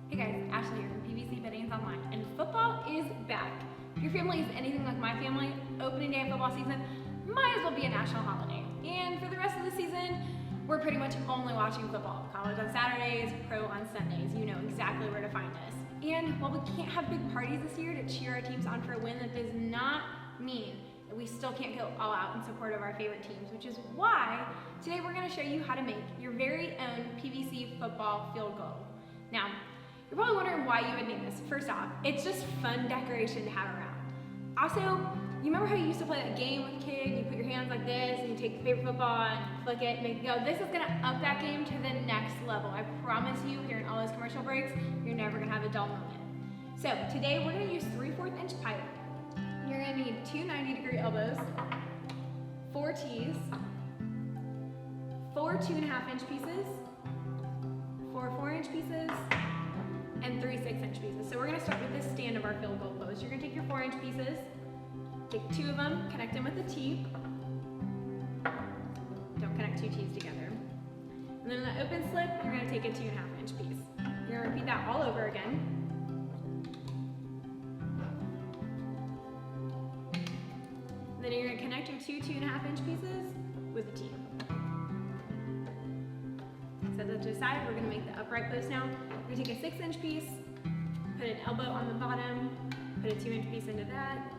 Hey guys, Ashley here from PVC Beddings Online, and football is back. If your family is anything like my family, opening day of football season might as well be a national holiday. And for the rest of the season, we're pretty much only watching football. College on Saturdays, pro on Sundays. You know exactly where to find us. And while we can't have big parties this year to cheer our teams on for a win, that does not mean that we still can't go all out in support of our favorite teams, which is why today we're going to show you how to make your very own PVC football field goal. Now, you're probably wondering why you would need this. First off, it's just fun decoration to have around. Also, you remember how you used to play that game with a kid? You put your hands like this and you take your favorite football and flick it, make it go. This is gonna up that game to the next level. I promise you, during all those commercial breaks, you're never gonna have a dull moment. So today we're gonna use 3/4 inch pipe. You're gonna need two 90-degree elbows, 4 tees, 4 2.5 inch pieces, 4 4-inch pieces, and 3 6-inch pieces. So we're gonna start with this stand of our field goal post. You're gonna take your 4-inch pieces, take 2 of them, connect them with a T. Don't connect 2 T's together. And then in the open slip, you're gonna take a 2.5 inch piece. You're gonna repeat that all over again. Then you're gonna connect your 2 2.5 inch pieces with a T. Set that to the side. We're gonna make the upright post now. We're gonna take a 6-inch piece, put an elbow on the bottom, put a 2-inch piece into that,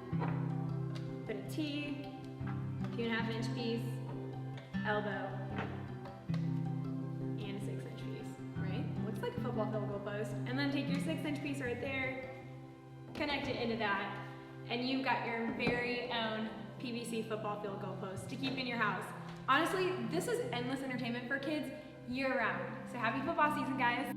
put a T, 2.5 inch piece, elbow, and a 6-inch piece, right? Looks like a football field goal post. And then take your 6-inch piece right there, connect it into that, and you've got your very own PVC football field goal post to keep in your house. Honestly, this is endless entertainment for kids year round. So happy football season, guys.